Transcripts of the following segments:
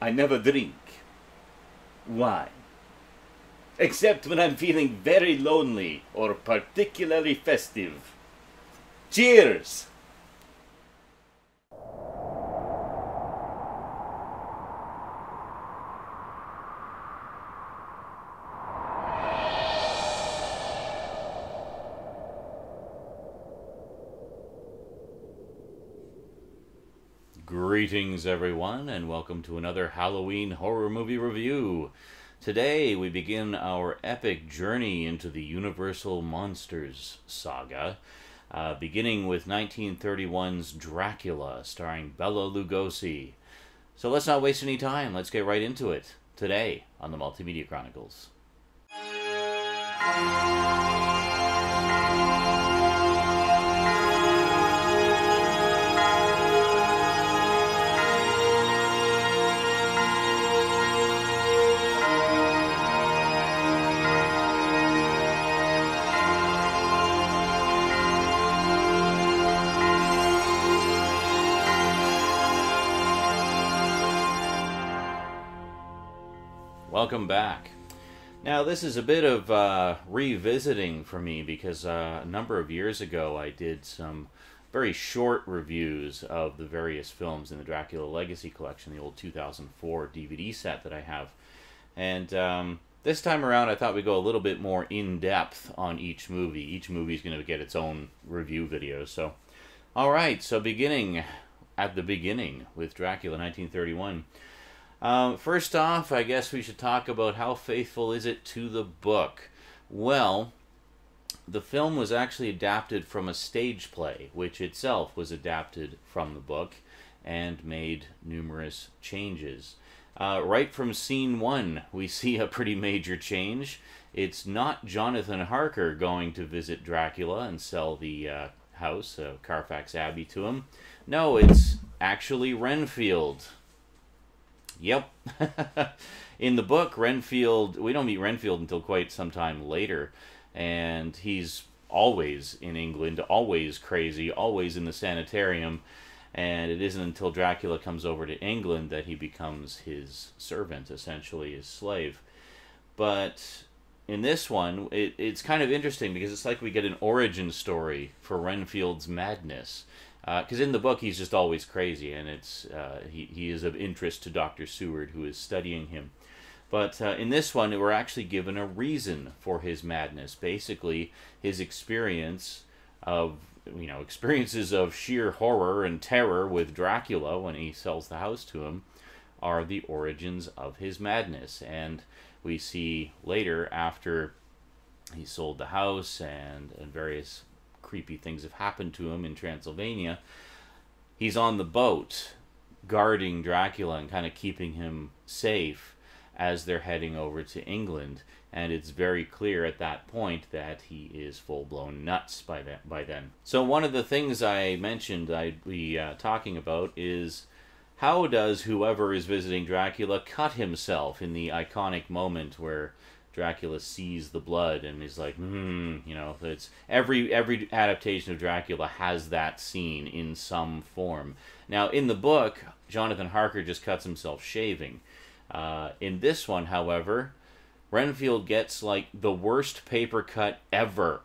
I never drink wine. Except when I'm feeling very lonely or particularly festive. Cheers! Greetings everyone, and welcome to another Halloween horror movie review. Today we begin our epic journey into the Universal Monsters saga, beginning with 1931's Dracula, starring Bela Lugosi. So let's not waste any time, let's get right into it, today on the Multimedia Chronicles. Welcome back. Now this is a bit of revisiting for me because a number of years ago I did some very short reviews of the various films in the Dracula Legacy Collection, the old 2004 DVD set that I have. And this time around I thought we'd go a little bit more in-depth on each movie. Each movie is going to get its own review video. So, alright, so beginning at the beginning with Dracula 1931. First off, I guess we should talk about how faithful is it to the book. Well, the film was actually adapted from a stage play, which itself was adapted from the book and made numerous changes. Right from scene one, we see a pretty major change. It's not Jonathan Harker going to visit Dracula and sell the house, Carfax Abbey, to him. No, it's actually Renfield. Yep. In the book, Renfield, we don't meet Renfield until quite some time later, and he's always in England, always crazy, always in the sanitarium, and it isn't until Dracula comes over to England that he becomes his servant, essentially his slave. But in this one, it's kind of interesting because it's like we get an origin story for Renfield's madness. Because in the book he's just always crazy, and it's he is of interest to Dr. Seward, who is studying him. But in this one, we're actually given a reason for his madness. Basically, his experiences of sheer horror and terror with Dracula when he sells the house to him are the origins of his madness. And we see later, after he sold the house and various creepy things have happened to him in Transylvania, he's on the boat guarding Dracula and kind of keeping him safe as they're heading over to England, and it's very clear at that point that he is full-blown nuts by then. So one of the things I mentioned I'd be talking about is how does whoever is visiting Dracula cut himself in the iconic moment where Dracula sees the blood and is like, it's every adaptation of Dracula has that scene in some form. Now, in the book, Jonathan Harker just cuts himself shaving. In this one, however, Renfield gets, like, the worst paper cut ever.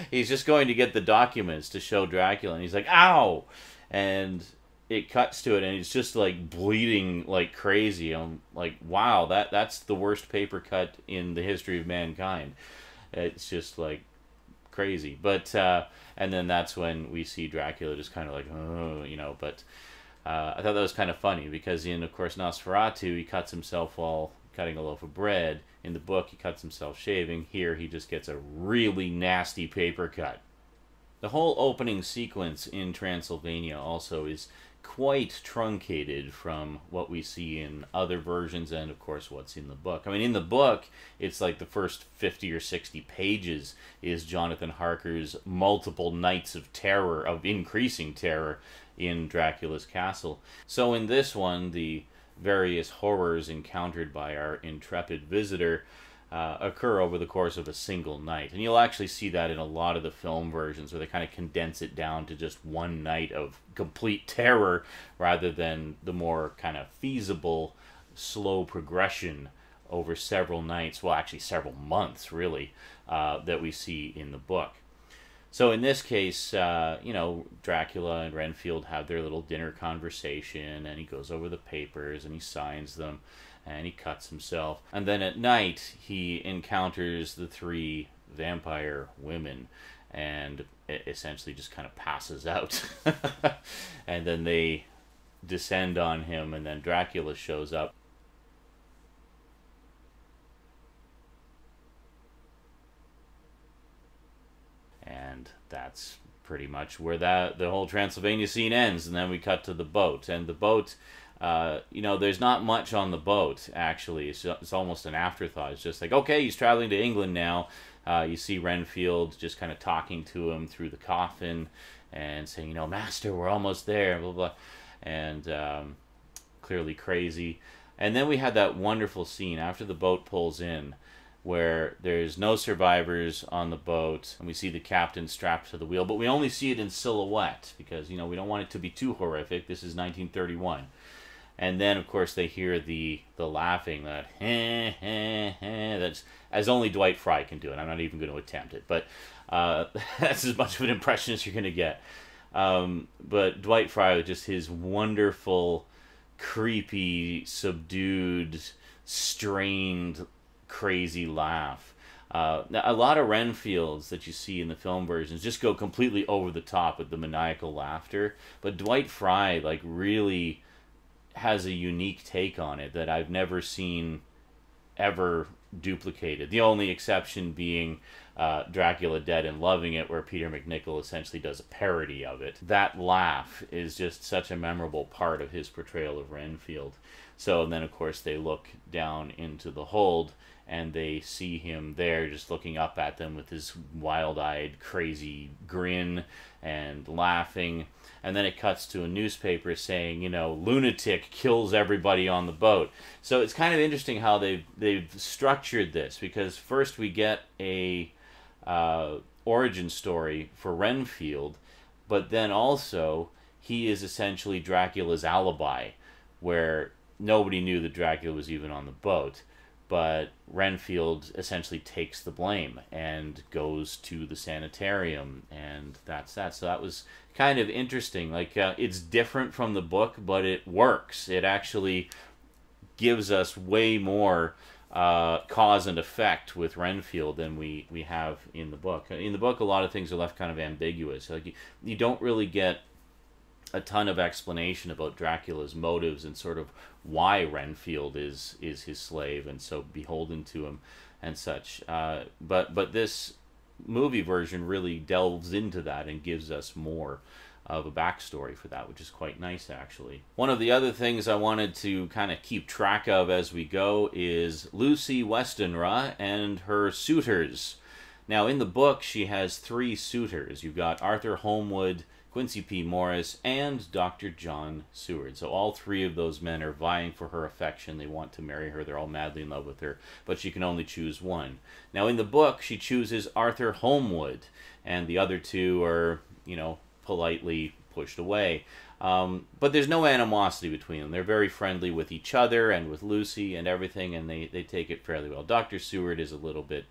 He's just going to get the documents to show Dracula, and he's like, ow! And it cuts to it, and it's just, like, bleeding like crazy. I'm like, wow, that's the worst paper cut in the history of mankind. It's just, like, crazy. But, and then that's when we see Dracula just kind of like, oh, but I thought that was kind of funny, because in, of course, Nosferatu, he cuts himself while cutting a loaf of bread. In the book, he cuts himself shaving. Here, he just gets a really nasty paper cut. The whole opening sequence in Transylvania also is quite truncated from what we see in other versions and, of course, what's in the book. I mean, in the book, it's like the first 50 or 60 pages is Jonathan Harker's multiple nights of terror, of increasing terror in Dracula's castle. So in this one, the various horrors encountered by our intrepid visitor occur over the course of a single night. And you'll actually see that in a lot of the film versions where they kind of condense it down to just one night of complete terror rather than the more kind of feasible, slow progression over several nights, well, actually several months, really, that we see in the book. So in this case, Dracula and Renfield have their little dinner conversation, and he goes over the papers, and he signs them, and he cuts himself. And then at night, he encounters the three vampire women, and essentially just kind of passes out. And then they descend on him, and then Dracula shows up. And that's pretty much where the whole Transylvania scene ends. And then we cut to the boat. And the boat, there's not much on the boat, actually. It's almost an afterthought. It's just like, okay, he's traveling to England now. You see Renfield just kind of talking to him through the coffin and saying, Master, we're almost there, blah, blah. And clearly crazy. And then we had that wonderful scene after the boat pulls in, where there's no survivors on the boat, and we see the captain strapped to the wheel, but we only see it in silhouette, because, we don't want it to be too horrific. This is 1931. And then, of course, they hear the laughing, that that's as only Dwight Fry can do it. I'm not even going to attempt it, but that's as much of an impression as you're going to get. But Dwight Fry, with just his wonderful, creepy, subdued, strained, crazy laugh. Now, a lot of Renfields that you see in the film versions just go completely over the top with the maniacal laughter, but Dwight Fry really has a unique take on it that I've never seen ever duplicated. The only exception being Dracula Dead and Loving It, where Peter MacNicol essentially does a parody of it. That laugh is just such a memorable part of his portrayal of Renfield. So, and then of course they look down into the hold, and they see him there just looking up at them with his wild-eyed, crazy grin and laughing. And then it cuts to a newspaper saying, lunatic kills everybody on the boat. So it's kind of interesting how they've structured this, because first we get a origin story for Renfield, but then also he is essentially Dracula's alibi, where nobody knew that Dracula was even on the boat. But Renfield essentially takes the blame and goes to the sanitarium, and that's that. So that was kind of interesting. It's different from the book, but it works. It actually gives us way more cause and effect with Renfield than we have in the book. In the book, a lot of things are left kind of ambiguous. You don't really get a ton of explanation about Dracula's motives and sort of why Renfield is his slave and so beholden to him and such. But this movie version really delves into that and gives us more of a backstory for that, which is quite nice, actually. One of the other things I wanted to kind of keep track of as we go is Lucy Westenra and her suitors. Now, in the book, she has 3 suitors. You've got Arthur Holmwood, Quincy P. Morris, and Dr. John Seward. So all 3 of those men are vying for her affection. They want to marry her. They're all madly in love with her, but she can only choose one. Now, in the book, she chooses Arthur Holmwood, and the other 2 are, politely pushed away. But there's no animosity between them. They're very friendly with each other and with Lucy and everything, and they take it fairly well. Dr. Seward is a little bit,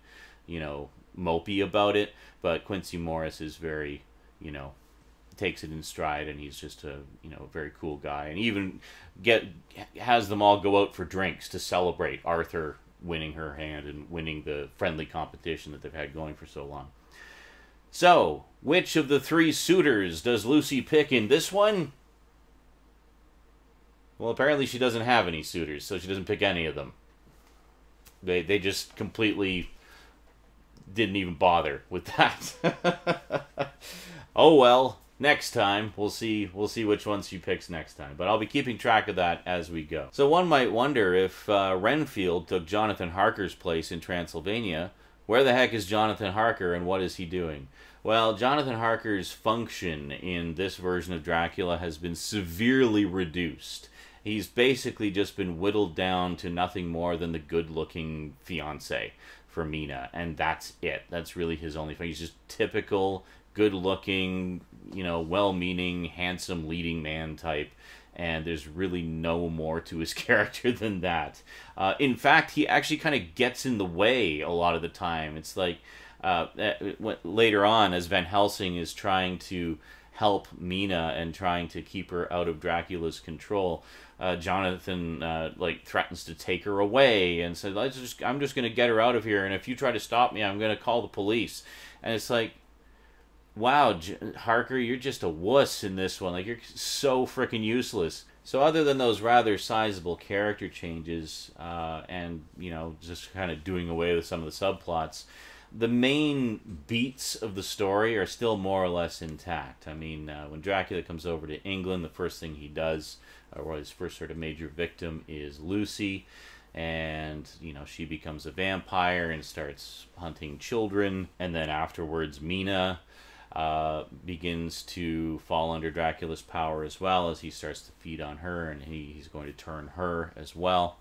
mopey about it, but Quincy Morris is very, takes it in stride, and he's just a very cool guy, and even has them all go out for drinks to celebrate Arthur winning her hand and winning the friendly competition that they've had going for so long. So, which of the 3 suitors does Lucy pick in this one? Well, apparently she doesn't have any suitors, so she doesn't pick any of them. They just completely didn't even bother with that. Oh well. Next time, we'll see which ones she picks next time. But I'll be keeping track of that as we go. So one might wonder, if Renfield took Jonathan Harker's place in Transylvania, where the heck is Jonathan Harker and what is he doing? Well, Jonathan Harker's function in this version of Dracula has been severely reduced. He's basically just been whittled down to nothing more than the good-looking fiance for Mina, and that's it. That's really his only thing. He's just typical, good-looking, well-meaning, handsome leading man type, and there's really no more to his character than that. In fact, he actually kind of gets in the way a lot of the time. It's like later on, as Van Helsing is trying to help Mina and trying to keep her out of Dracula's control, Jonathan threatens to take her away and says, I'm just going to get her out of here, and if you try to stop me, I'm going to call the police. And it's like, wow, Harker, you're just a wuss in this one. Like, you're so freaking useless. So other than those rather sizable character changes and, just kind of doing away with some of the subplots, the main beats of the story are still more or less intact. I mean, when Dracula comes over to England, the first thing he does, or his first sort of major victim, is Lucy. And, she becomes a vampire and starts hunting children. And then afterwards, Mina begins to fall under Dracula's power as well, as he starts to feed on her, and he's going to turn her as well.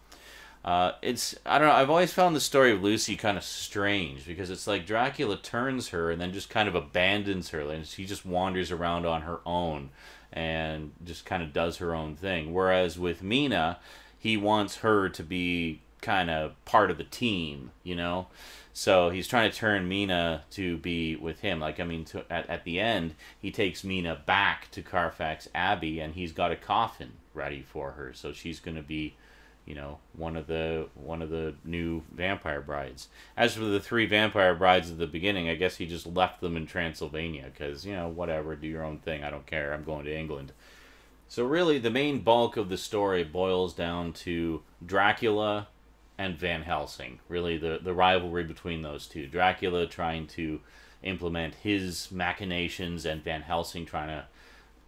I don't know, I've always found the story of Lucy kind of strange, because it's like Dracula turns her and then just kind of abandons her, and she just wanders around on her own and just kind of does her own thing. Whereas with Mina, he wants her to be kind of part of the team, So he's trying to turn Mina to be with him. At the end, he takes Mina back to Carfax Abbey, and he's got a coffin ready for her. So she's going to be, one of the new vampire brides. As for the 3 vampire brides at the beginning, I guess he just left them in Transylvania because, whatever, do your own thing. I don't care. I'm going to England. So really, the main bulk of the story boils down to Dracula and Van Helsing. Really, the rivalry between those two. Dracula trying to implement his machinations, and Van Helsing trying to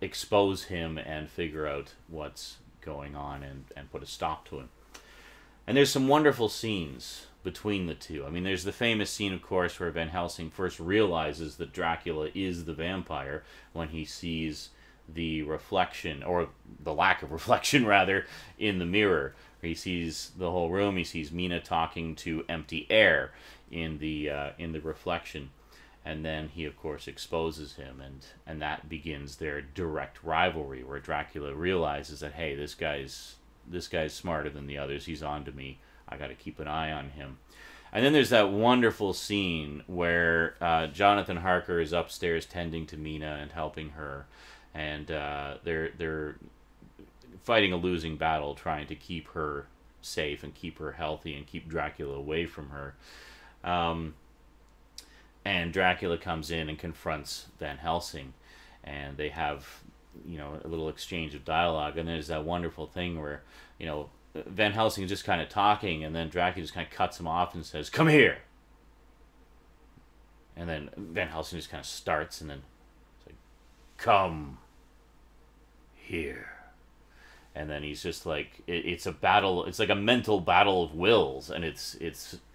expose him and figure out what's going on and put a stop to him. And there's some wonderful scenes between the two. I mean, there's the famous scene, of course, where Van Helsing first realizes that Dracula is the vampire when he sees the reflection, or the lack of reflection, rather, in the mirror. He sees the whole room. He sees Mina talking to empty air in the reflection. And then he, of course, exposes him, and that begins their direct rivalry, where Dracula realizes that, hey, this guy's smarter than the others. He's on to me. I got to keep an eye on him. And then there's that wonderful scene where Jonathan Harker is upstairs tending to Mina and helping her, and they're fighting a losing battle, trying to keep her safe and keep her healthy and keep Dracula away from her. And Dracula comes in and confronts Van Helsing, and they have, a little exchange of dialogue. And there's that wonderful thing where, Van Helsing is just kind of talking, and then Dracula just kind of cuts him off and says, "Come here." And then Van Helsing just kind of starts, and then it's like, "Come here." And then he's just like, it's a battle. It's like a mental battle of wills, and it's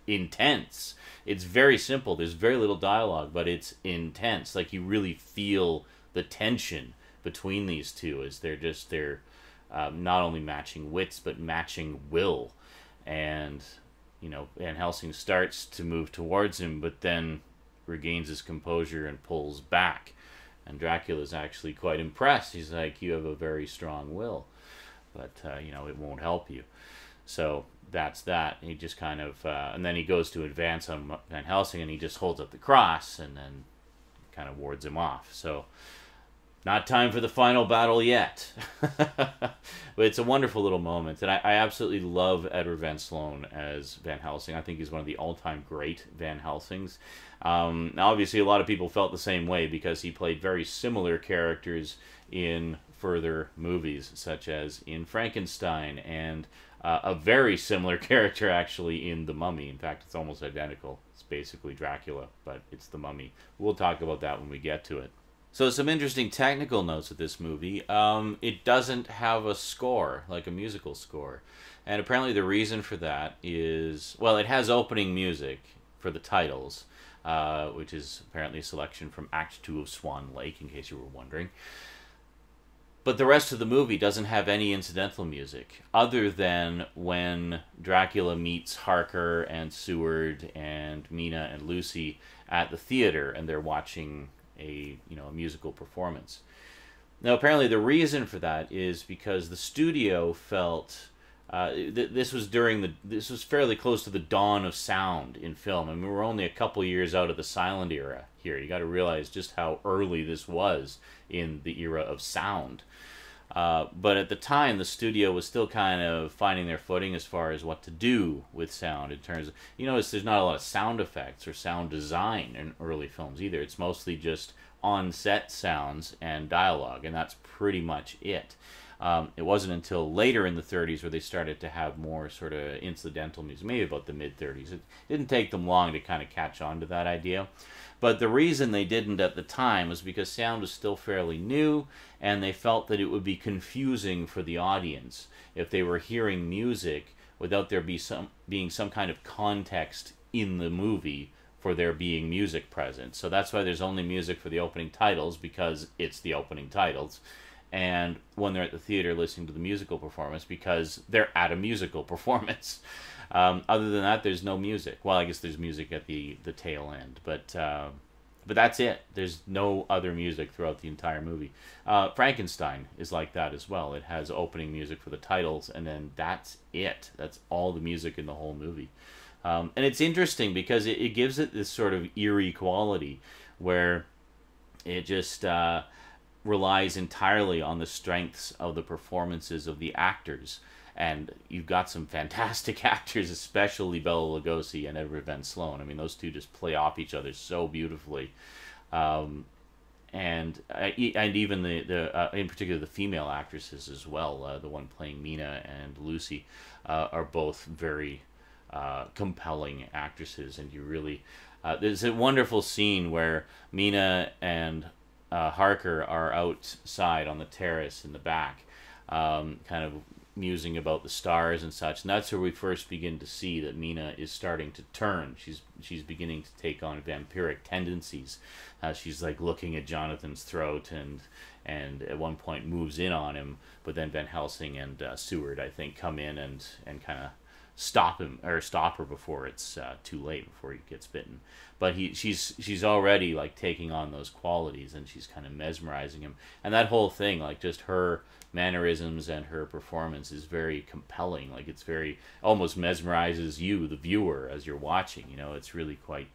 intense. It's very simple. There's very little dialogue, but it's intense. Like, you really feel the tension between these two as they're not only matching wits, but matching will. And, Van Helsing starts to move towards him, but then regains his composure and pulls back. And Dracula's actually quite impressed. He's like, "You have a very strong will, but, it won't help you." So that's that. He just kind of, and then he goes to advance on Van Helsing, and he just holds up the cross and then kind of wards him off. So, not time for the final battle yet. But it's a wonderful little moment, and I absolutely love Edward Van Sloan as Van Helsing. I think he's one of the all-time great Van Helsings. Now, obviously, a lot of people felt the same way because he played very similar characters in further movies, such as in Frankenstein, and a very similar character, actually, in The Mummy. In fact, it's almost identical. It's basically Dracula, but it's The Mummy. We'll talk about that when we get to it. So some interesting technical notes of this movie. It doesn't have a score, like a musical score. And apparently the reason for that is, well, it has opening music for the titles, which is apparently a selection from Act 2 of Swan Lake, in case you were wondering. But the rest of the movie doesn't have any incidental music other than when Dracula meets Harker and Seward and Mina and Lucy at the theater, and they're watching a a musical performance. Now, apparently, the reason for that is because the studio felt this was fairly close to the dawn of sound in film. I mean, we're only a couple years out of the silent era here. You got to realize just how early this was in the era of sound. But at the time, the studio was still kind of finding their footing as far as what to do with sound in terms of, there's not a lot of sound effects or sound design in early films either. It's mostly just on-set sounds and dialogue, and that's pretty much it. It wasn't until later in the 30s where they started to have more sort of incidental music, maybe about the mid-30s. It didn't take them long to kind of catch on to that idea. But the reason they didn't at the time was because sound was still fairly new, and they felt that it would be confusing for the audience if they were hearing music without there being some kind of context in the movie for there being music present. So that's why there's only music for the opening titles, because it's the opening titles. And when they're at the theater listening to the musical performance, because they're at a musical performance. Other than that, there's no music. Well, I guess there's music at the tail end, but that's it. There's no other music throughout the entire movie. Frankenstein is like that as well. It has opening music for the titles, and then that's it. That's all the music in the whole movie. And it's interesting because it gives it this sort of eerie quality where it just relies entirely on the strengths of the performances of the actors. And you've got some fantastic actors, especially Bela Lugosi and Edward Van Sloan. I mean, those two just play off each other so beautifully. And even the in particular the female actresses as well. The one playing Mina and Lucy are both very compelling actresses. And you really... there's a wonderful scene where Mina and Harker are outside on the terrace in the back, kind of musing about the stars and such, and that's where we first begin to see that Mina is starting to turn. She's beginning to take on vampiric tendencies. She's like looking at Jonathan's throat and at one point moves in on him, but then Van Helsing and Seward, I think, come in and kind of stop her before it's too late, before he gets bitten. But she's already like taking on those qualities, and she's kind of mesmerizing him. And that whole thing, like just her mannerisms and her performance is very compelling. Like it's very, almost mesmerizes you, the viewer, as you're watching. It's really quite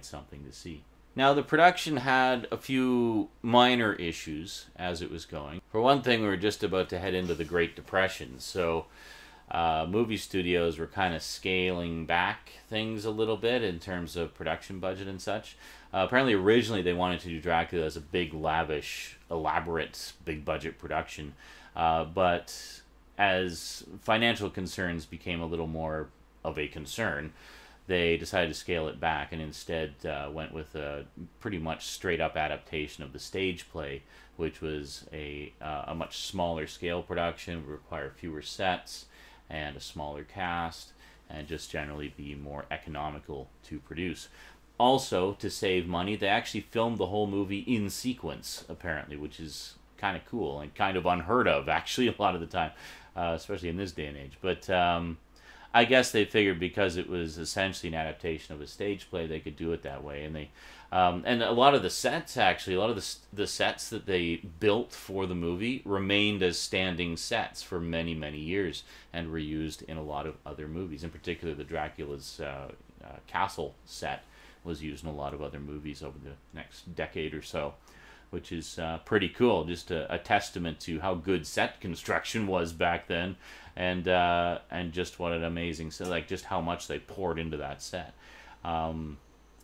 something to see. Now, the production had a few minor issues as it was going. For one thing, we were just about to head into the Great Depression, so movie studios were kind of scaling back things a little bit in terms of production budget and such. Apparently, originally they wanted to do Dracula as a big, lavish, elaborate, big-budget production. But as financial concerns became a little more of a concern, they decided to scale it back and instead went with a pretty much straight-up adaptation of the stage play, which was a much smaller scale production, would require fewer sets and a smaller cast, and just generally be more economical to produce. Also, to save money, they actually filmed the whole movie in sequence, apparently, which is kind of cool and kind of unheard of, actually, a lot of the time, especially in this day and age. But I guess they figured because it was essentially an adaptation of a stage play, they could do it that way. And they and a lot of the sets, actually, a lot of the sets that they built for the movie remained as standing sets for many, many years and were used in a lot of other movies. In particular, the Dracula's castle set was used in a lot of other movies over the next decade or so, which is pretty cool. Just a testament to how good set construction was back then, and just what an amazing set, like just how much they poured into that set.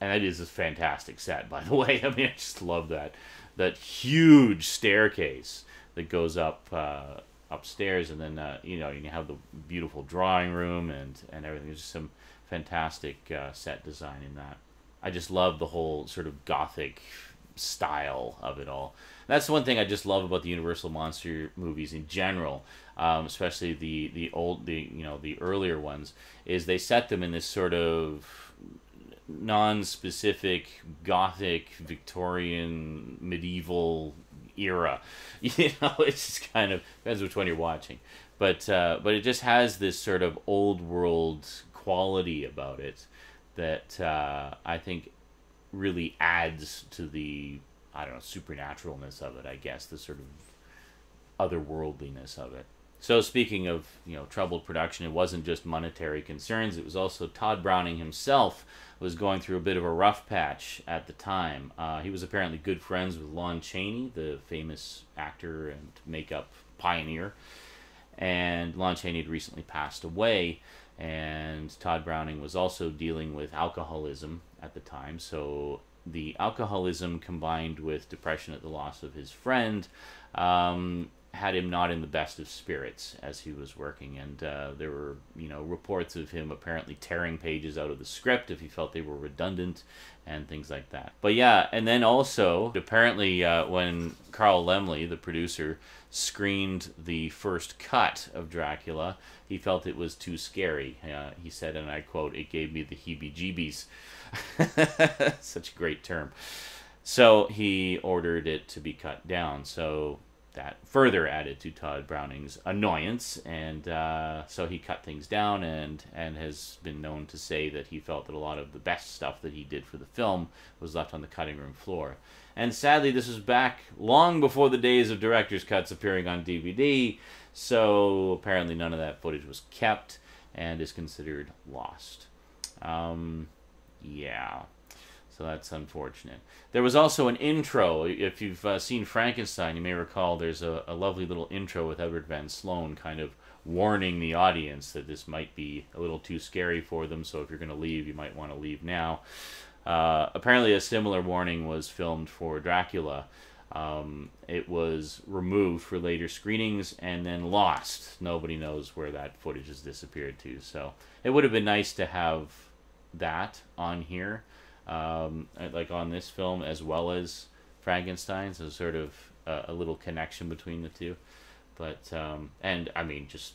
And it is a fantastic set, by the way. I mean, I just love that huge staircase that goes up upstairs, and then you have the beautiful drawing room and everything. There's just some fantastic set design in that. I just love the whole sort of gothic style of it all. That's the one thing I just love about the Universal monster movies in general, especially the earlier ones, is they set them in this sort of non-specific Gothic, Victorian, medieval era. You know, it's just kind of depends which one you're watching, but it just has this sort of old world quality about it that I think really adds to the, I don't know, supernaturalness of it, I guess, the sort of otherworldliness of it. So speaking of, you know, troubled production, it wasn't just monetary concerns. It was also Todd Browning himself was going through a bit of a rough patch at the time. He was apparently good friends with Lon Chaney, the famous actor and makeup pioneer. And Lon Chaney had recently passed away, and Todd Browning was also dealing with alcoholism at the time. So the alcoholism combined with depression at the loss of his friend had him not in the best of spirits as he was working, and there were, you know, reports of him apparently tearing pages out of the script if he felt they were redundant and things like that. But yeah, and then also apparently when Carl Laemmle, the producer, screened the first cut of Dracula, he felt it was too scary. He said, and I quote, "It gave me the heebie-jeebies." Such a great term. So he ordered it to be cut down. So that further added to Todd Browning's annoyance, and so he cut things down, and has been known to say that he felt that a lot of the best stuff that he did for the film was left on the cutting room floor. And sadly, this was back long before the days of director's cuts appearing on DVD, so apparently none of that footage was kept and is considered lost. Yeah. So that's unfortunate. There was also an intro. If you've seen Frankenstein, you may recall there's a lovely little intro with Edward Van Sloan kind of warning the audience that this might be a little too scary for them, so if you're going to leave, you might want to leave now. Apparently a similar warning was filmed for Dracula. It was removed for later screenings and then lost. Nobody knows where that footage has disappeared to, so it would have been nice to have that on here. Like on this film as well as Frankenstein, so sort of a little connection between the two. But and I mean, just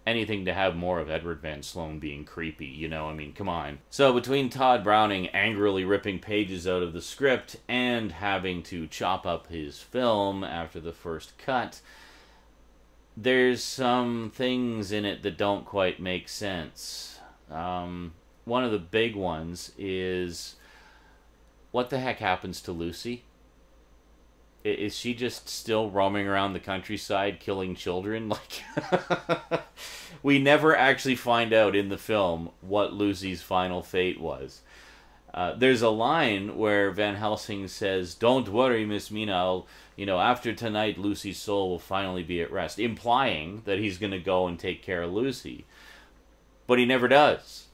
anything to have more of Edward Van Sloan being creepy, you know, I mean, come on. So between Todd Browning angrily ripping pages out of the script and having to chop up his film after the first cut, there's some things in it that don't quite make sense. One of the big ones is, what the heck happens to Lucy? Is she just still roaming around the countryside killing children? Like, we never actually find out in the film what Lucy's final fate was. There's a line where Van Helsing says, "Don't worry, Miss Mina, after tonight Lucy's soul will finally be at rest," implying that he's going to go and take care of Lucy. But he never does.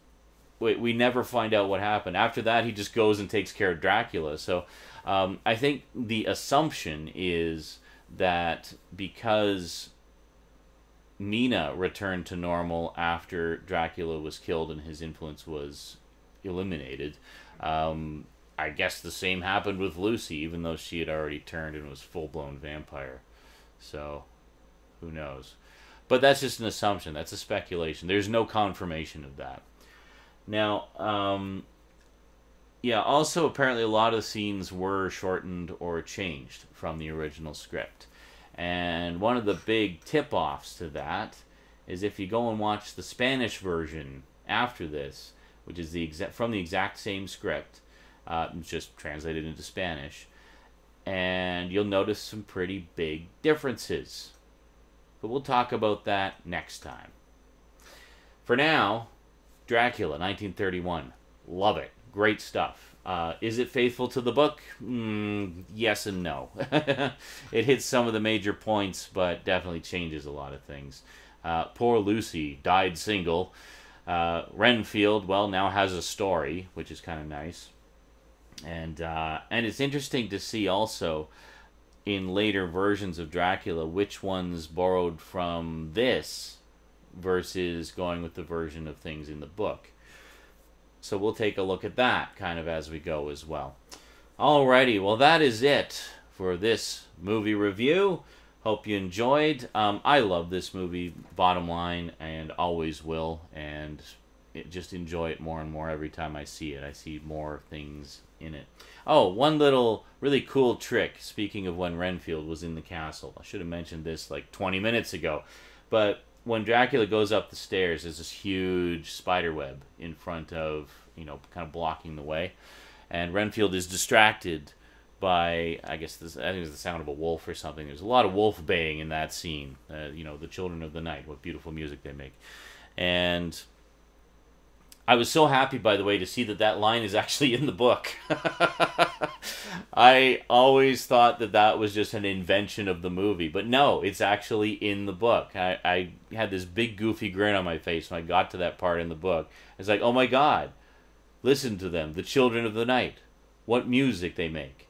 We never find out what happened. After that, he just goes and takes care of Dracula. So I think the assumption is that because Mina returned to normal after Dracula was killed and his influence was eliminated, I guess the same happened with Lucy, even though she had already turned and was full-blown vampire. So, who knows? But that's just an assumption. That's a speculation. There's no confirmation of that. Now, yeah, also apparently a lot of scenes were shortened or changed from the original script. And one of the big tip-offs to that is if you go and watch the Spanish version after this, which is from the exact same script, just translated into Spanish, and you'll notice some pretty big differences. But we'll talk about that next time. For now, Dracula, 1931. Love it. Great stuff. Is it faithful to the book? Yes and no. It hits some of the major points, but definitely changes a lot of things. Poor Lucy died single. Renfield, well, now has a story, which is kind of nice. And it's interesting to see also in later versions of Dracula which ones borrowed from this versus going with the version of things in the book. So we'll take a look at that kind of as we go as well. Alrighty, well that is it for this movie review. Hope you enjoyed. I love this movie, bottom line, and always will. And just enjoy it more and more every time I see it. I see more things in it. Oh, one little really cool trick, speaking of when Renfield was in the castle. I should have mentioned this like 20 minutes ago. But when Dracula goes up the stairs, there's this huge spider web in front of, kind of blocking the way. And Renfield is distracted by, I think it's the sound of a wolf or something. There's a lot of wolf baying in that scene. The Children of the Night, what beautiful music they make. And I was so happy, by the way, to see that line is actually in the book. I always thought that was just an invention of the movie. But no, it's actually in the book. I had this big goofy grin on my face when I got to that part in the book. It's like, oh my God, listen to them, the Children of the Night. What music they make.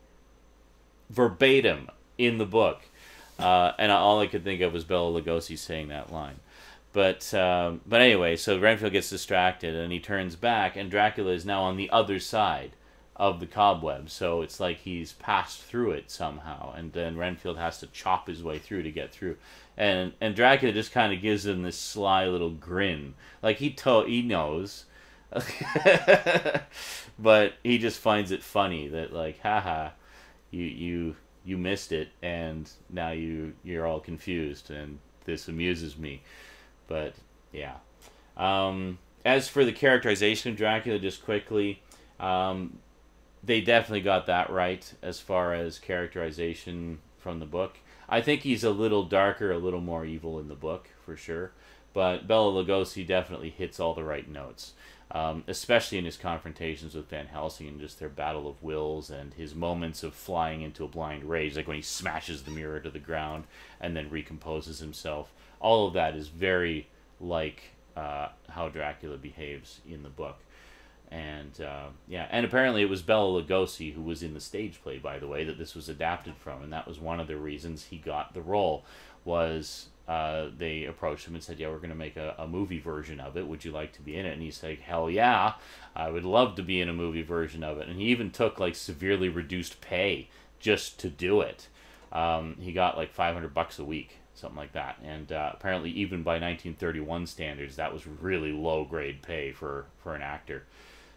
Verbatim in the book. And all I could think of was Bela Lugosi saying that line. But anyway, so Renfield gets distracted and he turns back, and Dracula is now on the other side of the cobweb. So it's like he's passed through it somehow, and then Renfield has to chop his way through to get through. And Dracula just kind of gives him this sly little grin, like he knows, but he just finds it funny that like, haha, you missed it, and now you're all confused, and this amuses me. But, yeah. As for the characterization of Dracula, just quickly, they definitely got that right as far as characterization from the book. I think he's a little darker, a little more evil in the book, for sure. But Bela Lugosi definitely hits all the right notes, especially in his confrontations with Van Helsing and just their battle of wills and his moments of flying into a blind rage, like when he smashes the mirror to the ground and then recomposes himself. All of that is very like how Dracula behaves in the book. And, and apparently it was Bela Lugosi who was in the stage play, by the way, that this was adapted from, and that was one of the reasons he got the role, was they approached him and said, yeah, we're going to make a movie version of it. Would you like to be in it? And he said, hell yeah, I would love to be in a movie version of it. And he even took, like, severely reduced pay just to do it. He got, like, $500 a week. Something like that. And apparently even by 1931 standards, that was really low-grade pay for an actor.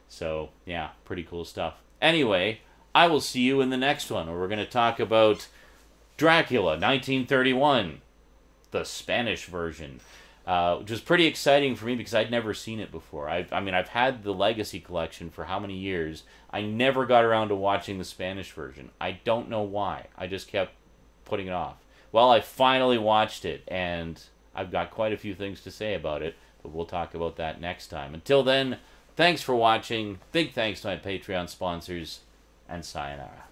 So, yeah, pretty cool stuff. Anyway, I will see you in the next one, where we're going to talk about Dracula, 1931, the Spanish version, which was pretty exciting for me because I'd never seen it before. I've had the Legacy collection for how many years? I never got around to watching the Spanish version. I don't know why. I just kept putting it off. Well, I finally watched it, and I've got quite a few things to say about it, but we'll talk about that next time. Until then, thanks for watching. Big thanks to my Patreon sponsors, and sayonara.